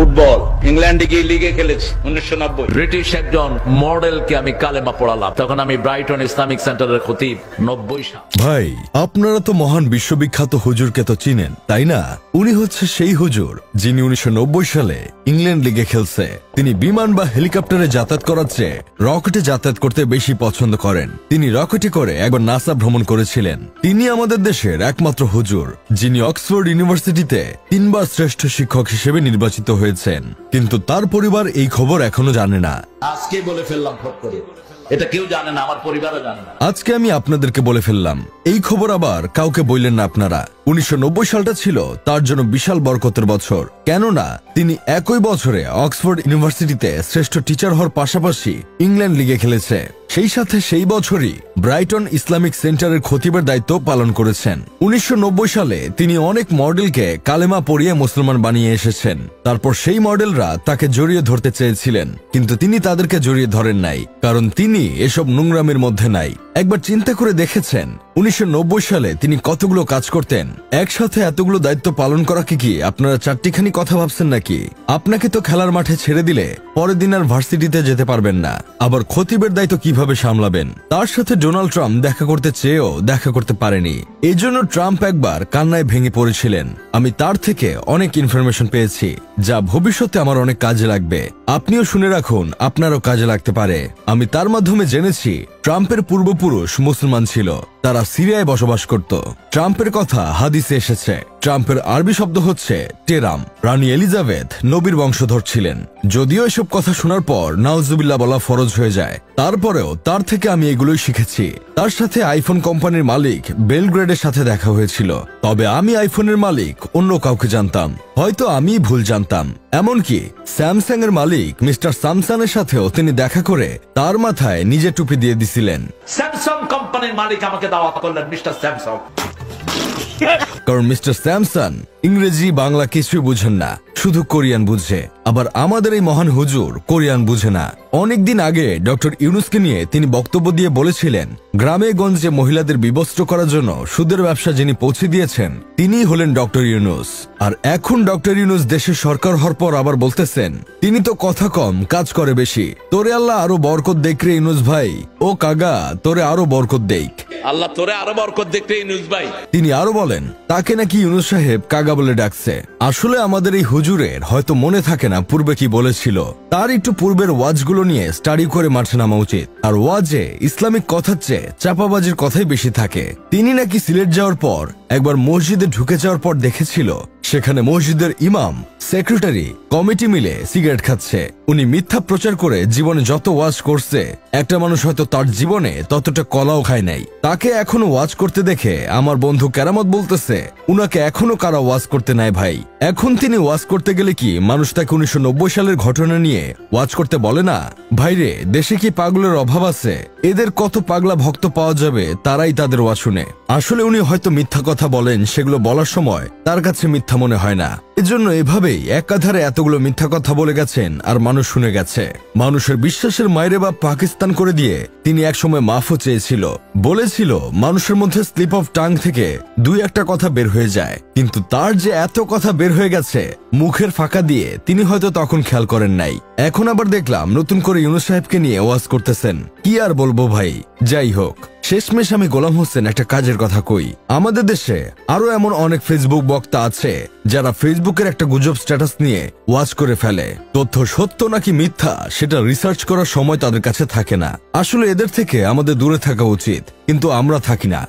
Football ইংল্যান্ডে গিয়ে লিগে খেলেছি 1990। ব্রিটিশ একজন মডেলকে আমি কালেমা পড়ালাম, তখন আমি ব্রাইটন ইসলামিক সেন্টারের খতিব। 90 সাল। ভাই, আপনারা তো মহান বিশ্ববিখ্যাত হুজুরকে তো চিনেন, তাই না? উনি হচ্ছে সেই হুজুর যিনি 1990 সালে ইংল্যান্ড লিগে খেলছে। তিনি বিমান বা হেলিকপ্টারে যাতায়াত করার চেয়ে রকেটে যাতায়াত করতে বেশি পছন্দ করেন। তিনি রকেটে করে একবার নাসা ভ্রমণ করেছিলেন। তিনি আমাদের দেশের একমাত্র হুজুর যিনি অক্সফোর্ড ইউনিভার্সিটিতে 3 বার শ্রেষ্ঠ শিক্ষক হিসেবে নির্বাচিত হয়েছেন, কিন্তু তার পরিবার এই খবর এখনো জানে না। আজকে বলে ফেললাম ফট করে, এটা কেউ জানে না, আমার পরিবারও জানে না। আজকে আমি আপনাদেরকে বলে ফেললাম, এই খবর আবার কাউকে বললেন না আপনারা। 1990 সালটা ছিল তার জন্য বিশাল বরকতের বছর, কেননা তিনি একই বছরে অক্সফোর্ড ইউনিভার্সিটিতে শ্রেষ্ঠ টিচার হওয়ার পাশাপাশি ইংল্যান্ড লিগে খেলেছে। সেই সাথে সেই বছরই ব্রাইটন ইসলামিক সেন্টারের খতিবের দায়িত্ব পালন করেছেন। 1990 সালে তিনি অনেক মডেলকে কালেমা পড়িয়ে মুসলমান বানিয়ে এসেছেন। তারপর সেই মডেলরা তাকে জড়িয়ে ধরতে চেয়েছিলেন, কিন্তু তিনি তাদেরকে জড়িয়ে ধরেন নাই, কারণ তিনি এসব নোংরামের মধ্যে নাই। একবার চিন্তা করে দেখেছেন 1990 সালে তিনি কতগুলো কাজ করতেন? একসাথে এতগুলো দায়িত্ব পালন করা কি আপনারা চারটিখানি কথা ভাবছেন নাকি? আপনাকে তো খেলার মাঠে ছেড়ে দিলে পরের দিন আর ভার্সিটিতে যেতে পারবেন না, আবার খতিবের দায়িত্ব কিভাবে সামলাবেন? তার সাথে ডোনাল্ড ট্রাম্প দেখা করতে চেয়েও দেখা করতে পারেনি। এই জন্য ট্রাম্প একবার কান্নায় ভেঙে পড়েছিলেন। আমি তার থেকে অনেক ইনফরমেশন পেয়েছি যা ভবিষ্যতে আমার অনেক কাজে লাগবে। আপনিও শুনে রাখুন, আপনারও কাজে লাগতে পারে। আমি তার মাধ্যমে জেনেছি ট্রাম্পের পূর্বপুরুষ মুসলমান ছিল, তারা সিরিয়ায় বসবাস করত। ট্রাম্পের কথা হাদিসে এসেছে। ট্রাম্পের আরবি শব্দ হচ্ছে টেরাম। রানী এলিজাবেথ নবীর বংশধর ছিলেন। যদিও এসব কথা শোনার পর নাউজুবিল্লাহ বলা ফরজ হয়ে যায়, তারপরেও তার থেকে আমি এগুলোই শিখেছি। তার সাথে আইফোন কোম্পানির মালিক বেলগ্রেডের সাথে দেখা হয়েছিল, তবে আমি আইফোনের মালিক অন্য কাউকে জানতাম, হয়তো আমি ভুল জানতাম। এমনকি স্যামসাং এর মালিক মিস্টার স্যামসাংয়ের সাথেও তিনি দেখা করে তার মাথায় নিজে টুপি দিয়ে দিছিলেন। স্যামসাং কোম্পানির মালিক আমাকে দাওয়াত করলেন, মিস্টার স্যামসাং। কারণ মিস্টার স্যামসাং ইংরেজি বাংলা কিছুই বুঝেন না, শুধু কোরিয়ান বুঝে। আবার আমাদের এই মহান হুজুর কোরিয়ান বুঝে না। অনেকদিন আগে ডক্টর ইউনুসকে নিয়ে তিনি বক্তব্য দিয়ে বলেছিলেন, গ্রামে গঞ্জে মহিলাদের বিবস্ত্র করার জন্য সুদের ব্যবসা যিনি পৌঁছে দিয়েছেন তিনিই হলেন ডক্টর ইউনুস। আর এখন ডক্টর ইউনুস দেশের সরকার হওয়ার পর আবার বলতেছেন তিনি তো কথা কম কাজ করে বেশি। তোরে আল্লাহ আরো বরকত দেখ রে ইউনুস ভাই। ও কাগা, তোরে আরো বরকত দেখ, আল্লাহ তোরে আরো বরকত দেখতে ইউনুস ভাই। তিনি আরো বলেন তাকে নাকি ইউনুস সাহেব কাগা বলে ডাকছে। আসলে আমাদের এই হুজুরের হয়তো মনে থাকে না পূর্বে কি বলেছিল। তার একটু পূর্বের ওয়াজগুলো নিয়ে স্টাডি করে মাঠে নামা উচিত। আর ওয়াজে ইসলামিক কথার চেয়ে চাপাবাজির কথাই বেশি থাকে। তিনি নাকি সিলেট যাওয়ার পর একবার মসজিদে ঢুকে যাওয়ার পর দেখেছিল সেখানে মসজিদের ইমাম, সেক্রেটারি, কমিটি মিলে সিগারেট খাচ্ছে। উনি মিথ্যা প্রচার করে জীবনে যত ওয়াজ করছে, একটা মানুষ হয়তো তার জীবনে ততটা কলাও খায় নাই। তাকে এখনো ওয়াজ করতে দেখে আমার বন্ধু কেরামত বলতেছে উনাকে এখনো কারা ওয়াজ করতে নাই ভাই। এখন তিনি ওয়াজ করতে গেলে কি মানুষ তাকে 1990 সালের ঘটনা নিয়ে ওয়াজ করতে বলে না? ভাইরে, দেশে কি পাগলের অভাব আছে? এদের কত পাগলা ভক্ত পাওয়া যাবে, তারাই তাদের ওয়াজ শুনে। আসলে উনি হয়তো মিথ্যা কথা বলেন, সেগুলো বলার সময় তার কাছে মিথ্যা মনে হয় না। এজন্য এভাবেই একাধারে এতগুলো মিথ্যা কথা বলে গেছেন আর মানুষ শুনে গেছে। মানুষের বিশ্বাসের মাইরে বা পাকিস্তান করে দিয়ে তিনি একসময় মাফও চেয়েছিল। বলেছিল মানুষের মধ্যে স্লিপ অফ টাং থেকে 2-1টা কথা বের হয়ে যায়, কিন্তু তার যে এত কথা বের হয়ে গেছে মুখের ফাঁকা দিয়ে তিনি হয়তো তখন খেয়াল করেন নাই। এখন আবার দেখলাম নতুন করে ইউনুস সাহেবকে নিয়ে ওয়াজ করতেছেন। কি আর বলবো ভাই, যাই হোক। শেষমেশ আমি গোলাম হোসেন একটা কাজের কথা কই। আমাদের দেশে আরো এমন অনেক ফেসবুক বক্তা আছে যারা ফেসবুকের একটা গুজব স্ট্যাটাস নিয়ে ওয়াজ করে ফেলে। তথ্য সত্য নাকি মিথ্যা সেটা রিসার্চ করার সময় তাদের কাছে থাকে না। আসলে এদের থেকে আমাদের দূরে থাকা উচিত, কিন্তু আমরা থাকি না।